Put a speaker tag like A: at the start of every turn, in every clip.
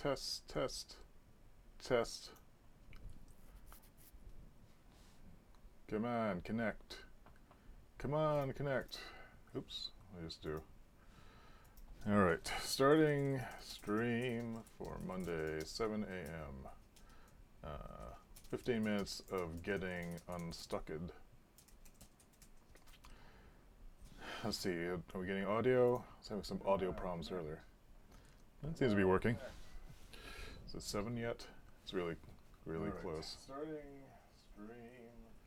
A: test, test, test. Come on, connect. Come on, connect. Oops, I just do. Alright, starting stream for Monday, 7 a.m. 15 minutes of getting unstucked. Let's see, are we getting audio? I was having some audio problems earlier. That seems to be working. Is it 7 yet? It's really close. Starting stream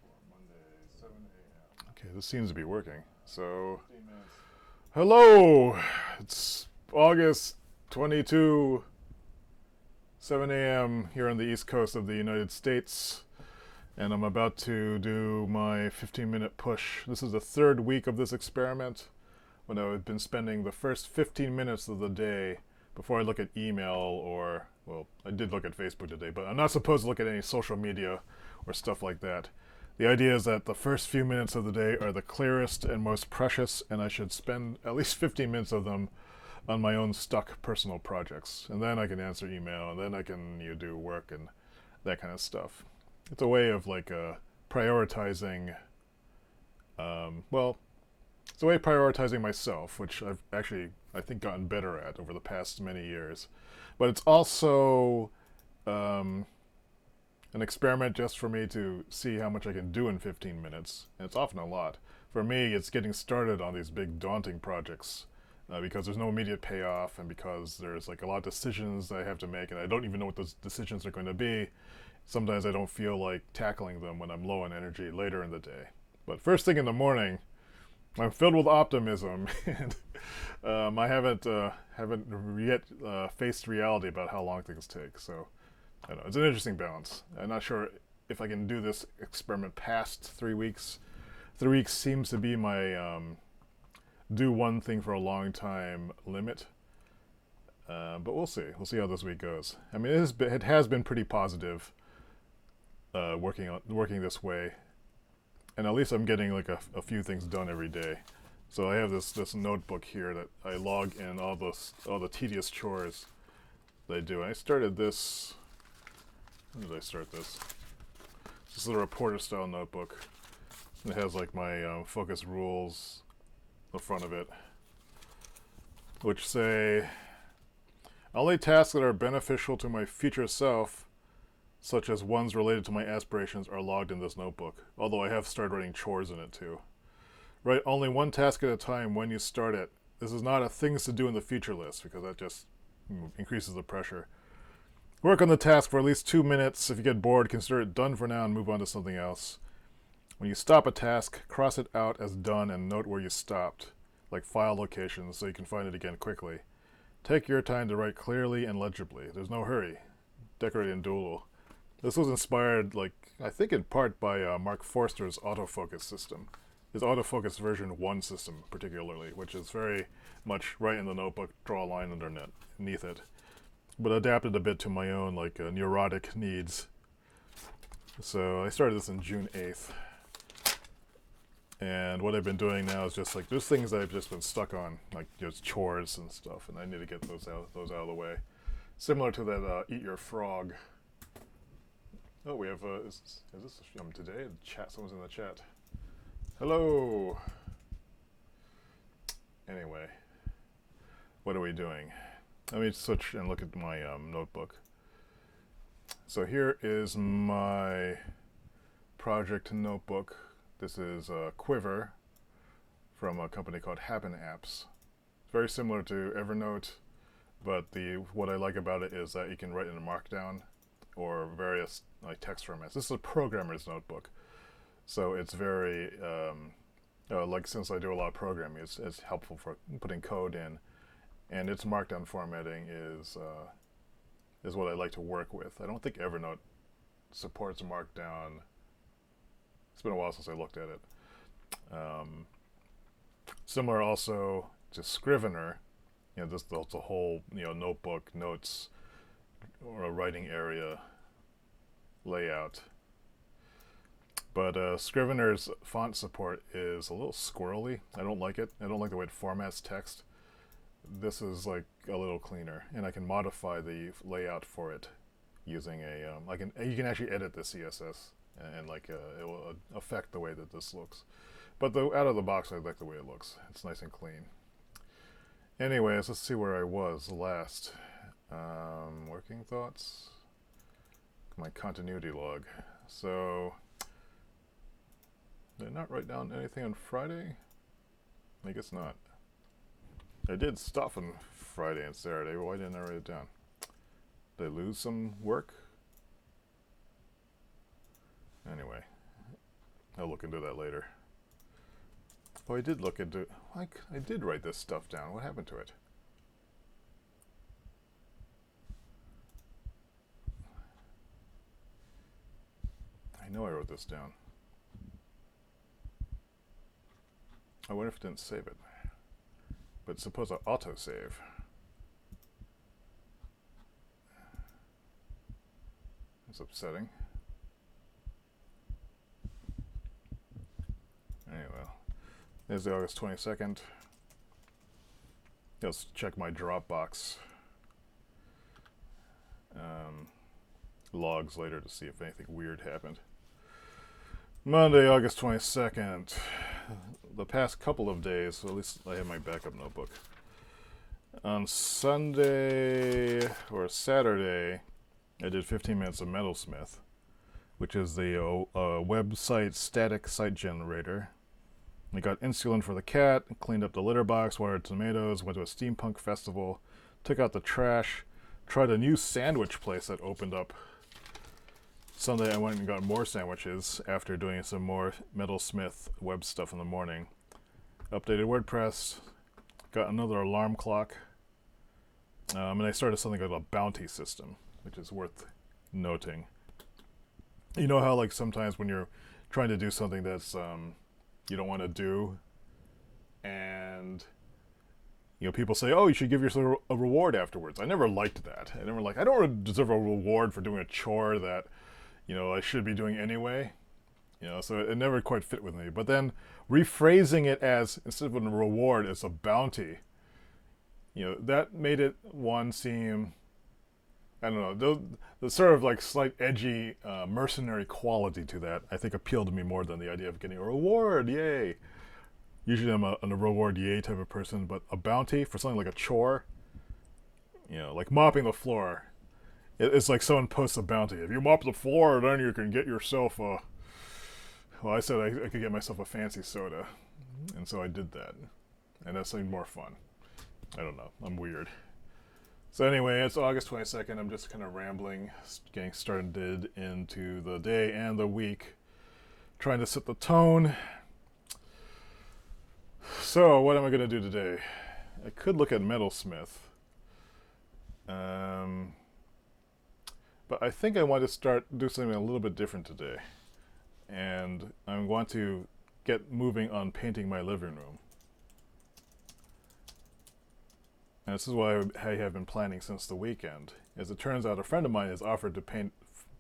A: for Monday, 7 a.m. Okay, this seems to be working. So, hello! It's August 22, 7 a.m. here on the east coast of the United States. And I'm about to do my 15-minute push. This is the third week of this experiment when I've been spending the first 15 minutes of the day before I look at email or, well, I did look at Facebook today, but I'm not supposed to look at any social media or stuff like that. The idea is that the first few minutes of the day are the clearest and most precious, and I should spend at least 15 minutes of them on my own stuck personal projects. And then I can answer email, and then I can do work and that kind of stuff. It's a way of prioritizing, it's a way of prioritizing myself, which I've actually, I think, gotten better at over the past many years. But it's also an experiment just for me to see how much I can do in 15 minutes. And it's often a lot. For me, it's getting started on these big daunting projects because there's no immediate payoff and because there's a lot of decisions that I have to make and I don't even know what those decisions are going to be. Sometimes I don't feel like tackling them when I'm low on energy later in the day. But first thing in the morning, I'm filled with optimism, and I haven't yet faced reality about how long things take. So, I don't know, it's an interesting balance. I'm not sure if I can do this experiment past 3 weeks. 3 weeks seems to be my do one thing for a long time limit. But we'll see. We'll see how this week goes. I mean, it has been pretty positive. Working this way, and at least I'm getting a few things done every day. So I have this notebook here that I log in all the tedious chores that I do. And I started this. When did I start this? This is a reporter style notebook. It has my focus rules on the front of it, which say only tasks that are beneficial to my future self, such as ones related to my aspirations, are logged in this notebook, although I have started writing chores in it too. Write only one task at a time when you start it. This is not a things to do in the future list, because that just increases the pressure. Work on the task for at least 2 minutes. If you get bored, consider it done for now and move on to something else. When you stop a task, cross it out as done and note where you stopped, like file locations, so you can find it again quickly. Take your time to write clearly and legibly. There's no hurry. Decorate and doodle. This was inspired, I think in part by Mark Forster's autofocus system. His autofocus version 1 system, particularly, which is very much right in the notebook, draw a line underneath it. But adapted a bit to my own, neurotic needs. So I started this on June 8th. And what I've been doing now is just there's things that I've just been stuck on, just chores and stuff, and I need to get those out of the way. Similar to that Eat Your Frog. Oh, we have, is this today? Chat, someone's in the chat. Hello! Anyway, what are we doing? Let me switch and look at my notebook. So here is my project notebook. This is Quiver from a company called Happen Apps. It's very similar to Evernote, but what I like about it is that you can write in a Markdown or various text formats. This is a programmer's notebook, so it's very since I do a lot of programming, it's helpful for putting code in, and its Markdown formatting is what I like to work with. I don't think Evernote supports Markdown. It's been a while since I looked at it. Similar also to Scrivener, just the whole notebook, notes, or a writing area layout. But Scrivener's font support is a little squirrely. I don't like it. I don't like the way it formats text. this is like a little cleaner, and I can modify the layout for it using a you can actually edit the CSS and like it will affect the way that this looks. But out of the box, I like the way it looks. It's nice and clean. Anyways, let's see where I was last. Working thoughts. My continuity log. So, did I not write down anything on Friday? I guess not. I did stuff on Friday and Saturday. Why didn't I write it down? Did I lose some work? Anyway, I'll look into that later. Oh, I did look into... I did write this stuff down. What happened to it? I know I wrote this down. I wonder if it didn't save it. But suppose I autosave. That's upsetting. Anyway, there's the August 22nd. Let's check my Dropbox logs later to see if anything weird happened. Monday, August 22nd. The past couple of days, so at least I have my backup notebook. On Sunday or Saturday, I did 15 minutes of Metalsmith, which is the website static site generator. I got insulin for the cat, cleaned up the litter box, watered tomatoes, went to a steampunk festival, took out the trash, tried a new sandwich place that opened up. Sunday I went and got more sandwiches after doing some more Metalsmith web stuff in the morning. Updated WordPress, got another alarm clock, and I started something called a bounty system, which is worth noting. You know how like sometimes when you're trying to do something that's you don't want to do, and you know people say, oh, you should give yourself a reward afterwards. I never liked that. I don't deserve a reward for doing a chore that I should be doing anyway. So it never quite fit with me. But then rephrasing it as, instead of a reward, it's a bounty, that made it seem, I don't know, the sort of like slight edgy mercenary quality to that, I think appealed to me more than the idea of getting a reward, yay. Usually I'm a reward yay type of person, but a bounty for something like a chore, like mopping the floor. It's like someone posts a bounty. If you mop the floor, then you can get yourself a... Well, I said I could get myself a fancy soda. And so I did that. And that seemed more fun. I don't know. I'm weird. So anyway, it's August 22nd. I'm just kind of rambling, getting started into the day and the week, trying to set the tone. So what am I going to do today? I could look at Metalsmith. But I think I want to do something a little bit different today. And I want to get moving on painting my living room. And this is what I have been planning since the weekend. As it turns out, a friend of mine has offered to paint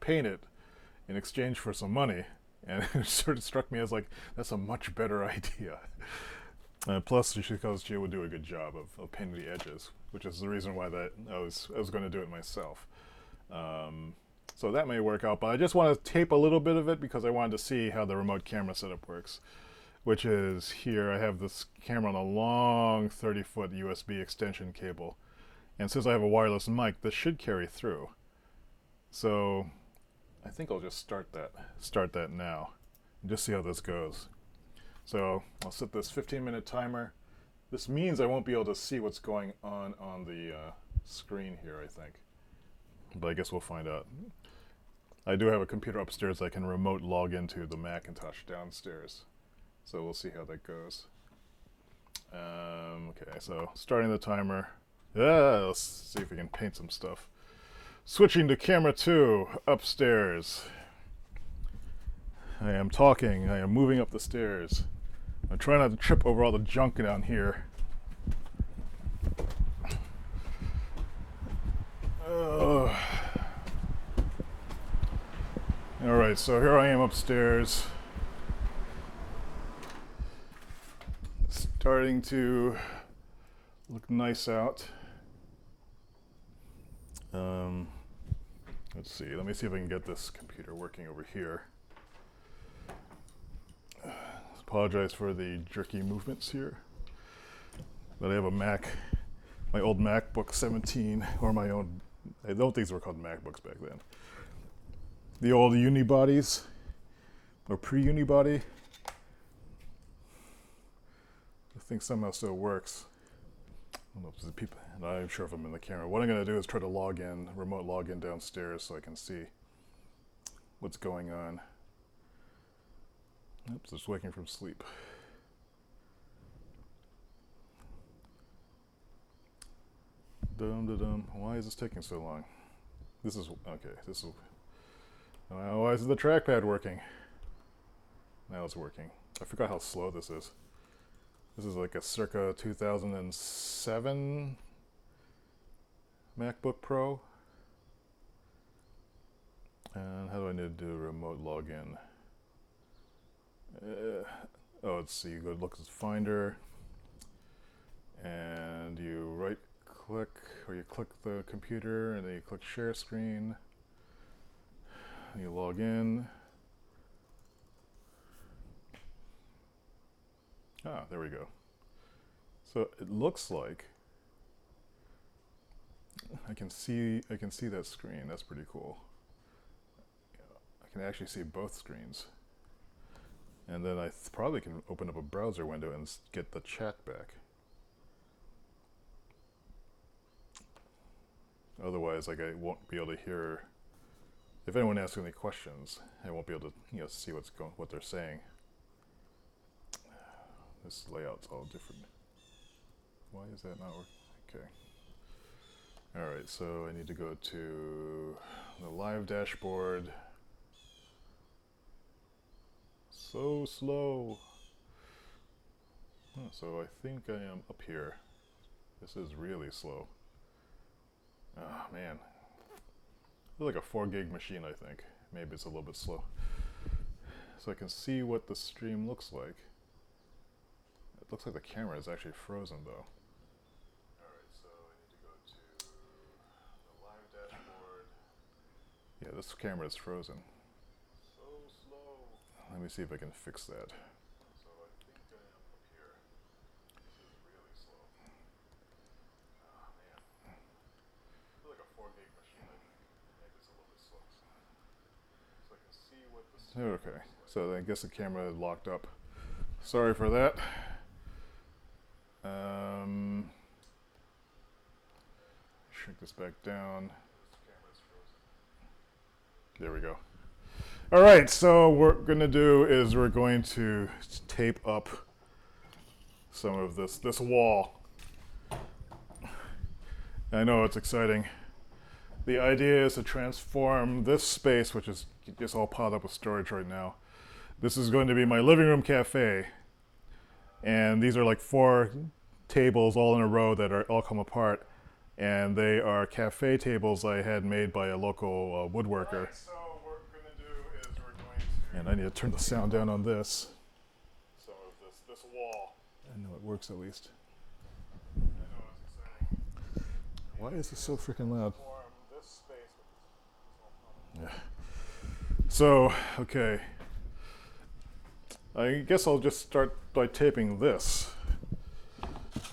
A: it in exchange for some money. And it sort of struck me as like, that's a much better idea. Plus, because she would do a good job of painting the edges, which is the reason why I was going to do it myself. So that may work out, but I just want to tape a little bit of it because I wanted to see how the remote camera setup works, which is here. I have this camera on a long 30-foot USB extension cable, and since I have a wireless mic, this should carry through. So I think I'll just start that now and just see how this goes. So I'll set this 15-minute timer. This means I won't be able to see what's going on the screen here, I think. But I guess we'll find out. I do have a computer upstairs I can remote log into the Macintosh downstairs. So we'll see how that goes. Okay, so starting the timer. Let's see if we can paint some stuff. Switching to camera 2, upstairs. I am talking, I am moving up the stairs. I'm trying not to trip over all the junk down here. Alright, so here I am upstairs. Starting to look nice out. Let's see, let me see if I can get this computer working over here. Apologize for the jerky movements here. But I have a Mac, my old MacBook 17, or my own, I don't think these were called MacBooks back then. The old unibodies, or pre-unibody. I think somehow still works. I don't know if there's people, I'm not even sure if I'm in the camera. What I'm going to do is try to log in, remote log in downstairs so I can see what's going on. Oops, just waking from sleep. Dum-da-dum. Why is this taking so long? This is, okay, this is, why is the trackpad working? Now it's working. I forgot how slow this is. This is like a circa 2007 MacBook Pro. And how do I need to do a remote login? Oh, let's see, you go look at Finder, and you right click, or you click the computer, and then you click share screen, and you log in. Ah, there we go. So it looks like I can see that screen. That's pretty cool. I can actually see both screens. And then I probably can open up a browser window and get the chat back. Otherwise, like, I won't be able to hear, if anyone asks any questions, I won't be able to, see what they're saying. This layout's all different. Why is that not working? Okay. All right, so I need to go to the live dashboard. So slow. Oh, so I think I am up here. This is really slow. Oh man. It's like a 4 gig machine, I think. Maybe it's a little bit slow. So I can see what the stream looks like. It looks like the camera is actually frozen though. Alright, so I need to go to the live dashboard. Yeah, this camera is frozen. Let me see if I can fix that. So I think I am up here. This is really slow. Oh man. I feel like a 4 gig machine, I think. Maybe it's a little bit slow. So I can see what this okay. So I guess the camera locked up. Sorry for that. Shrink this back down. There we go. All right, so what we're going to do is we're going to tape up some of this wall. I know it's exciting. The idea is to transform this space, which is just all piled up with storage right now. This is going to be my living room cafe. And these are like 4 tables all in a row that are all come apart. And they are cafe tables I had made by a local woodworker. Right, so what we're going to do is we're going to... And I need to turn the sound down on this. Some of this wall. I know it works at least. I know it's exciting. Why is this so freaking loud? This space. Yeah. So, okay. I guess I'll just start by taping this.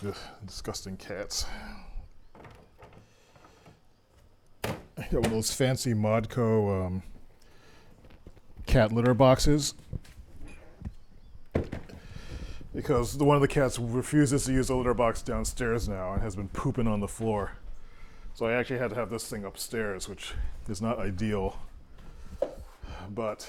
A: Ugh, disgusting cats. I got one of those fancy Modco cat litter boxes. Because one of the cats refuses to use the litter box downstairs now and has been pooping on the floor. So I actually had to have this thing upstairs, which is not ideal. But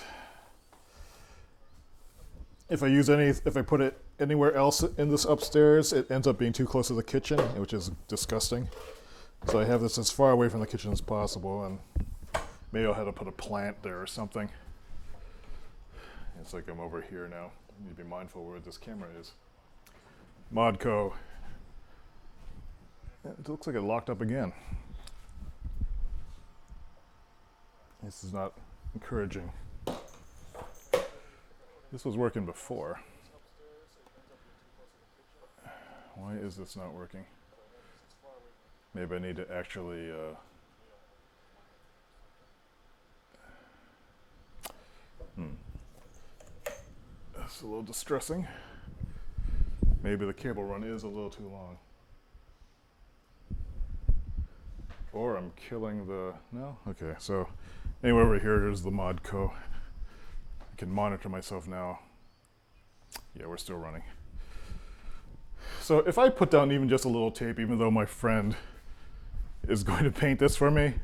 A: if I put it anywhere else in this upstairs, it ends up being too close to the kitchen, which is disgusting. So I have this as far away from the kitchen as possible, and maybe I'll have to put a plant there or something. It's like I'm over here now. I need to be mindful where this camera is. Modco. It looks like it locked up again. This is not encouraging. This was working before. Why is this not working? Maybe I need to actually that's a little distressing. Maybe the cable run is a little too long. Or I'm killing the, no? Okay, so anyway, over here's the mod co. I can monitor myself now. Yeah, we're still running. So if I put down even just a little tape, even though my friend is going to paint this for me,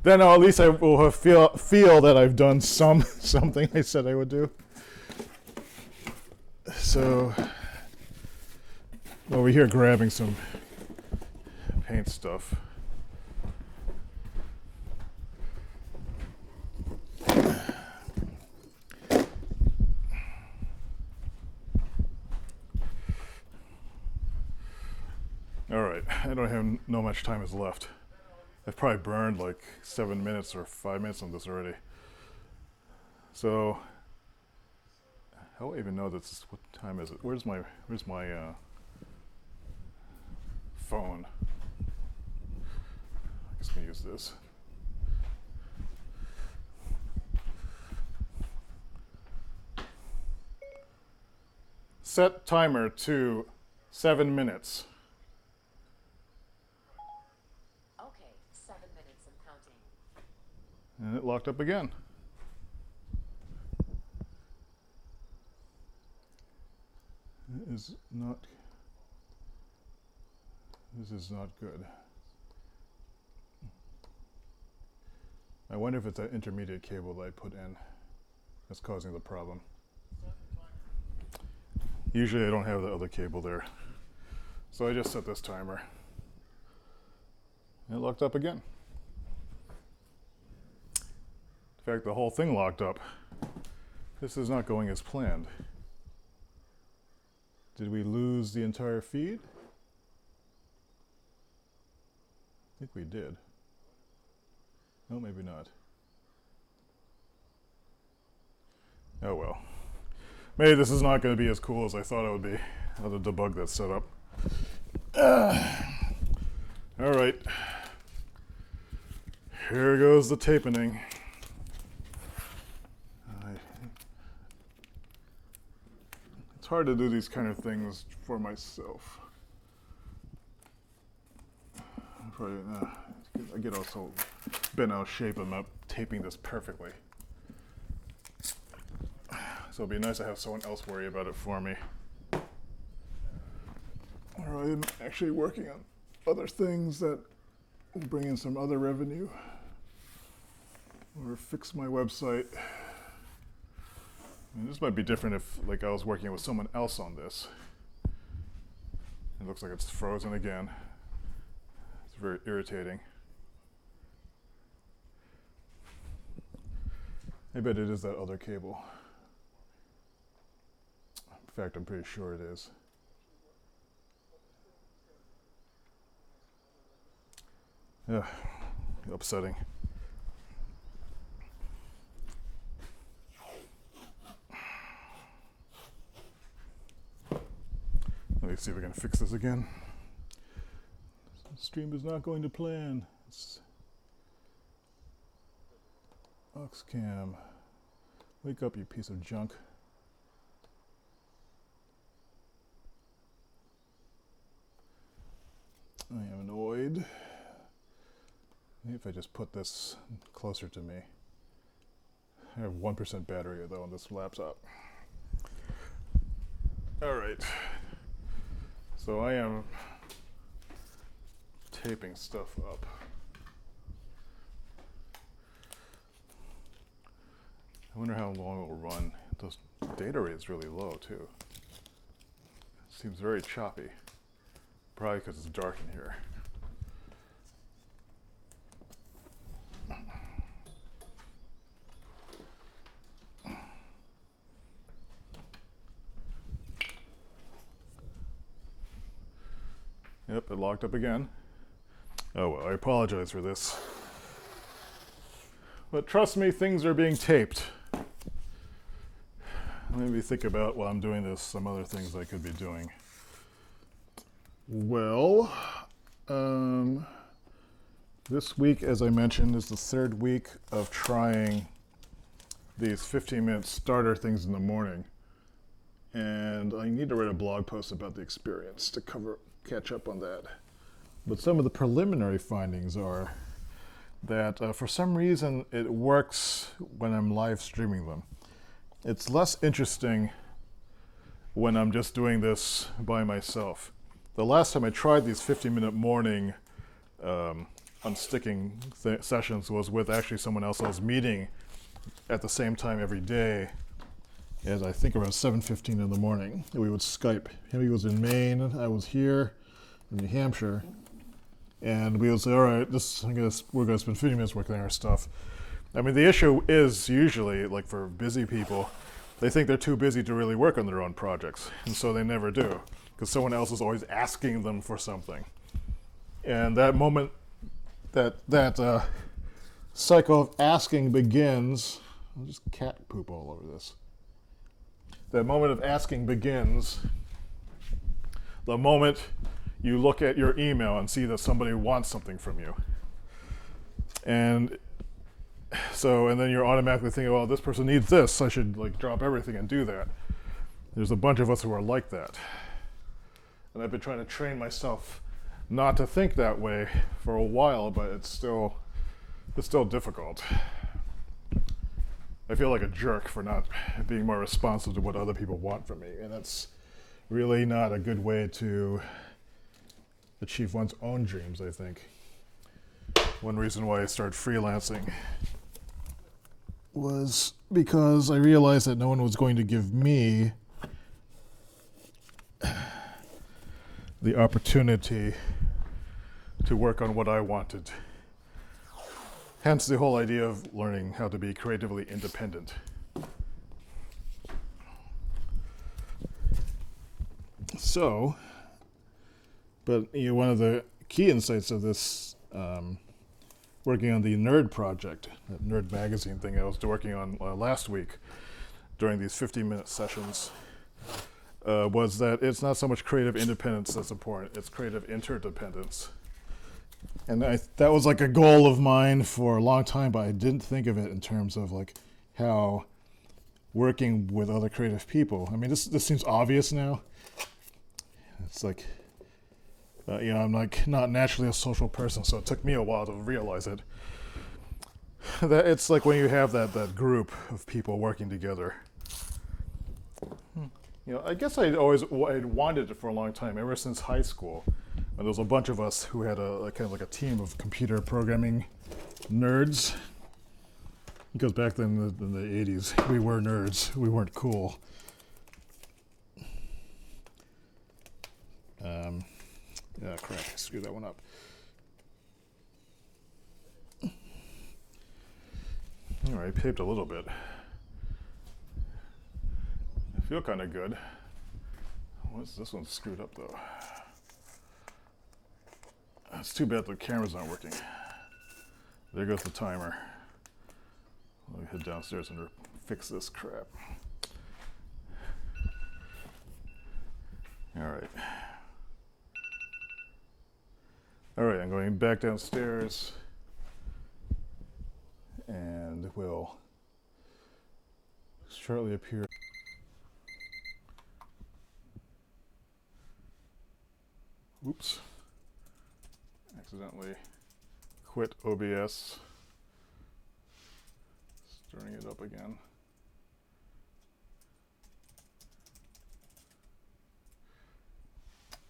A: then at least I will feel that I've done something I said I would do. So over here grabbing some paint stuff. All right, I don't have no much time is left. I've probably burned like 7 minutes or 5 minutes on this already. So, how do I even know this? What time is it? Where's my phone? I guess I'm gonna use this. Set timer to 7 minutes.
B: Okay, 7 minutes and counting.
A: And it locked up again. This is not good. I wonder if it's that intermediate cable that I put in that's causing the problem. Usually I don't have the other cable there. So I just set this timer. And it locked up again. In fact, the whole thing locked up. This is not going as planned. Did we lose the entire feed? I think we did. No, maybe not. Oh well. Maybe this is not going to be as cool as I thought it would be. How to debug that setup. All right. Here goes the taping. It's hard to do these kind of things for myself. I get also bent out of shape. I'm not taping this perfectly. So it'd be nice to have someone else worry about it for me. Or I'm actually working on other things that will bring in some other revenue. Or fix my website. And this might be different if like I was working with someone else on this. It looks like it's frozen again. It's very irritating. I bet it is that other cable. In fact, I'm pretty sure it is. Yeah, upsetting. Let me see if we can fix this again. The stream is not going to plan. Oxcam. Wake up, you piece of junk. I am annoyed. Maybe if I just put this closer to me. I have 1% battery though on this laptop. All right. So I am taping stuff up. I wonder how long it will run. The data rate is really low too. It seems very choppy. Probably because it's dark in here. Yep, it locked up again. Oh well, I apologize for this. But trust me, things are being taped. Let me think about while I'm doing this, some other things I could be doing. Well, Um, this week, as I mentioned, is the third week of trying these 15-minute starter things in the morning. And I need to write a blog post about the experience to catch up on that. But some of the preliminary findings are that for some reason it works when I'm live streaming them. It's less interesting when I'm just doing this by myself. The last time I tried these 50-minute morning unsticking sessions was with actually someone else I was meeting at the same time every day, as I think around 7:15 in the morning. We would Skype. He was in Maine, I was here in New Hampshire, and we would say, all right, we're going to spend 50 minutes working on our stuff. I mean, the issue is usually, like for busy people, they think they're too busy to really work on their own projects, and so they never do, because someone else is always asking them for something. And that moment, that cycle of asking begins. I'll just cat poop all over this. That moment of asking begins the moment you look at your email and see that somebody wants something from you. And then you're automatically thinking, well, this person needs this, I should like drop everything and do that. There's a bunch of us who are like that. And I've been trying to train myself not to think that way for a while, but it's still difficult. I feel like a jerk for not being more responsive to what other people want from me, and that's really not a good way to achieve one's own dreams, I think. One reason why I started freelancing was because I realized that no one was going to give me the opportunity to work on what I wanted. Hence the whole idea of learning how to be creatively independent. So, but one of the key insights of this, working on the Nerd project, that Nerd magazine thing I was working on last week during these 50-minute sessions, was that it's not so much creative independence that's important, it's creative interdependence. And that was like a goal of mine for a long time, but I didn't think of it in terms of like how working with other creative people. I mean, this seems obvious now. It's like, I'm like not naturally a social person, so it took me a while to realize it. That it's like when you have that group of people working together. I guess I'd wanted it for a long time, ever since high school. And there was a bunch of us who had a kind of like a team of computer programming nerds. Because back then in the 80s, we were nerds. We weren't cool. Crap, I screwed that one up. All right, paved a little bit. I feel kind of good. This one's screwed up though. It's too bad the camera's not working. There goes the timer. Let me head downstairs and fix this crap. All right. All right, I'm going back downstairs and will shortly appear. Oops. Accidentally quit OBS. Starting it up again.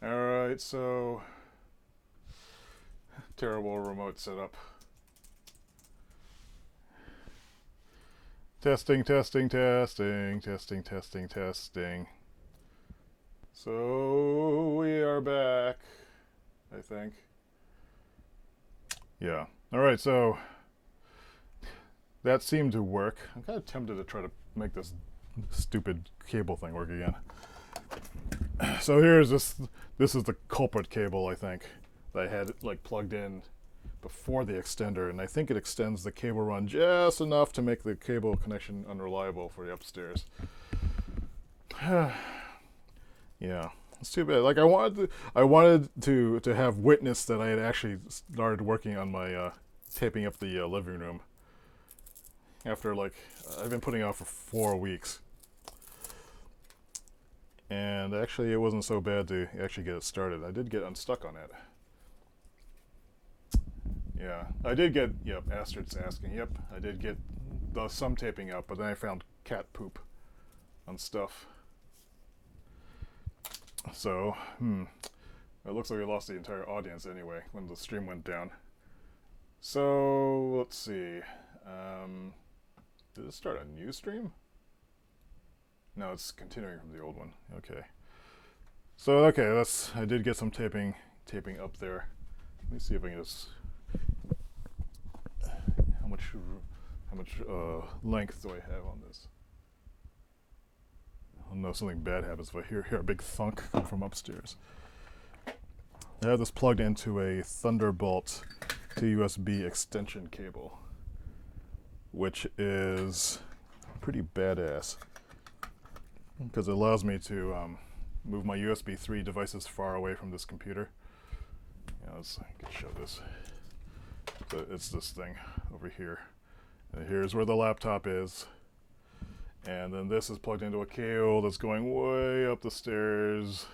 A: All right, so terrible remote setup. Testing. So we are back, I think. Yeah. All right, so that seemed to work. I'm kind of tempted to try to make this stupid cable thing work again. So here's this is the culprit cable, I think, that I had like plugged in before the extender, and I think it extends the cable run just enough to make the cable connection unreliable for the upstairs. Yeah, It's too bad. Like I wanted to have witness that I had actually started working on my taping up the living room. After like I've been putting it off for 4 weeks, and actually it wasn't so bad to actually get it started. I did get unstuck on it. Yeah, I did get. Yep, Astrid's asking. Yep, I did get some taping up, but then I found cat poop on stuff. So, it looks like we lost the entire audience anyway when the stream went down. So, let's see. Did it start a new stream? No, it's continuing from the old one. Okay. So, okay, I did get some taping up there. Let me see if I can just... How much length do I have on this? I'll know something bad happens if I hear a big thunk come from upstairs. I have this plugged into a Thunderbolt to USB extension cable, which is pretty badass because it allows me to move my USB 3 devices far away from this computer. Yeah, I can show this. So it's this thing over here. And here's where the laptop is. And then this is plugged into a cable that's going way up the stairs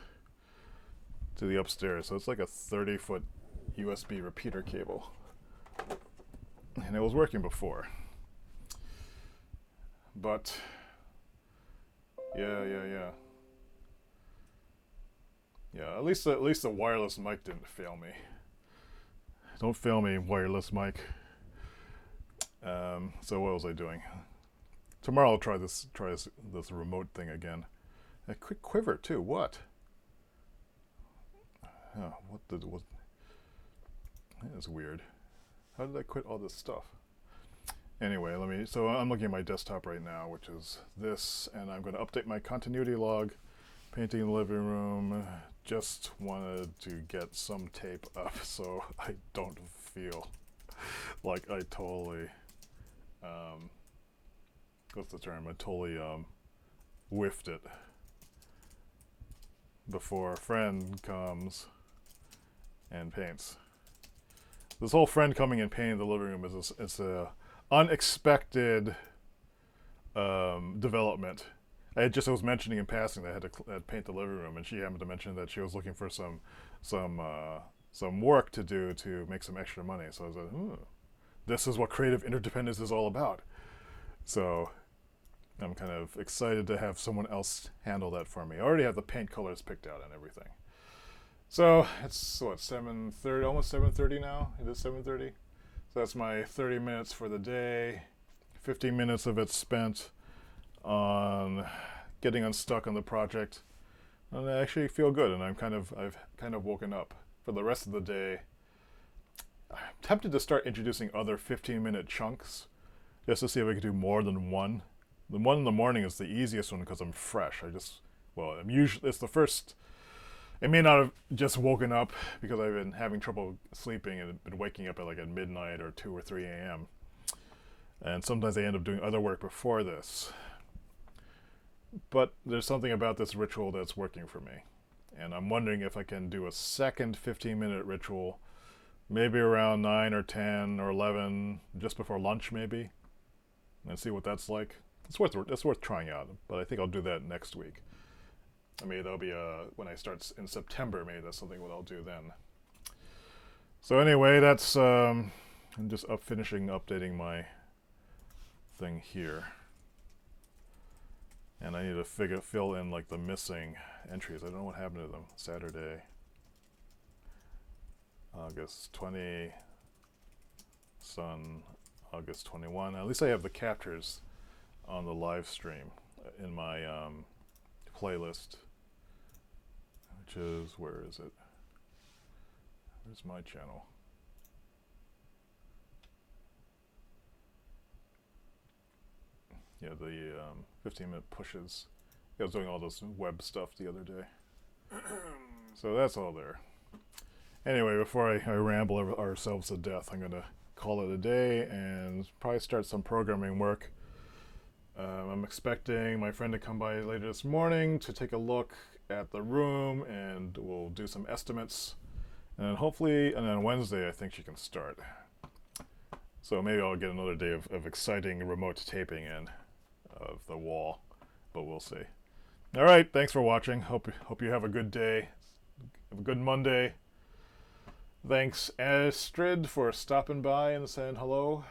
A: to the upstairs. So it's like a 30-foot USB repeater cable. And it was working before. But, yeah. Yeah, at least the wireless mic didn't fail me. Don't fail me, wireless mic. So what was I doing? Tomorrow I'll try this remote thing again. A quick quiver too. What? Oh, what? That is weird. How did I quit all this stuff? Anyway, so I'm looking at my desktop right now, which is this, and I'm going to update my continuity log, painting the living room. Just wanted to get some tape up so I don't feel like I totally, what's the term? I totally whiffed it before a friend comes and paints. This whole friend coming and painting the living room is a unexpected development. I was mentioning in passing that I had to paint the living room, and she happened to mention that she was looking for some work to do to make some extra money. So I was like, this is what creative interdependence is all about. So I'm kind of excited to have someone else handle that for me. I already have the paint colors picked out and everything. So it's what, 7:30, almost 7:30 now. It is 7:30. So that's my 30 minutes for the day. 15 minutes of it spent on getting unstuck on the project, and I actually feel good. And I've kind of woken up. For the rest of the day, I'm tempted to start introducing other 15-minute chunks, just to see if I could do more than one. The one in the morning is the easiest one because I'm fresh. It's the first. I may not have just woken up because I've been having trouble sleeping and been waking up at midnight or 2 or 3 a.m. And sometimes I end up doing other work before this. But there's something about this ritual that's working for me. And I'm wondering if I can do a second 15-minute ritual, maybe around 9 or 10 or 11, just before lunch maybe, and see what that's like. It's worth trying out, but I think I'll do that next week. Maybe that'll be when I start in September. Maybe that's something what I'll do then. So anyway, that's I'm just finishing updating my thing here, and I need to fill in the missing entries. I don't know what happened to them. Saturday, August 20, Sun, August 21. At least I have the captures on the live stream in my playlist. Which is, where is it? Where's my channel? Yeah, the 15-minute pushes. I was doing all this web stuff the other day. So that's all there. Anyway, before I ramble ourselves to death, I'm going to call it a day and probably start some programming work. I'm expecting my friend to come by later this morning to take a look at the room, and we'll do some estimates. And hopefully, and on Wednesday, I think she can start. So maybe I'll get another day of exciting remote taping in of the wall, but we'll see. All right, thanks for watching. Hope you have a good day. Have a good Monday. Thanks, Astrid, for stopping by and saying hello.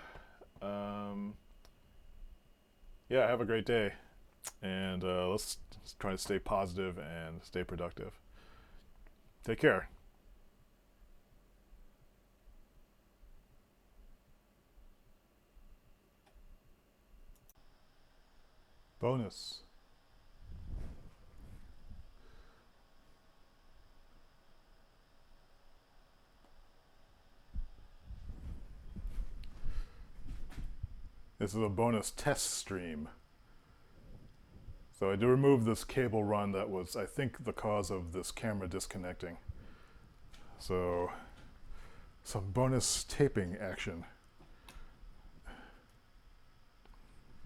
A: Yeah, have a great day. And let's try to stay positive and stay productive. Take care. Bonus. This is a bonus test stream. So I did remove this cable run that was, I think, the cause of this camera disconnecting. So some bonus taping action.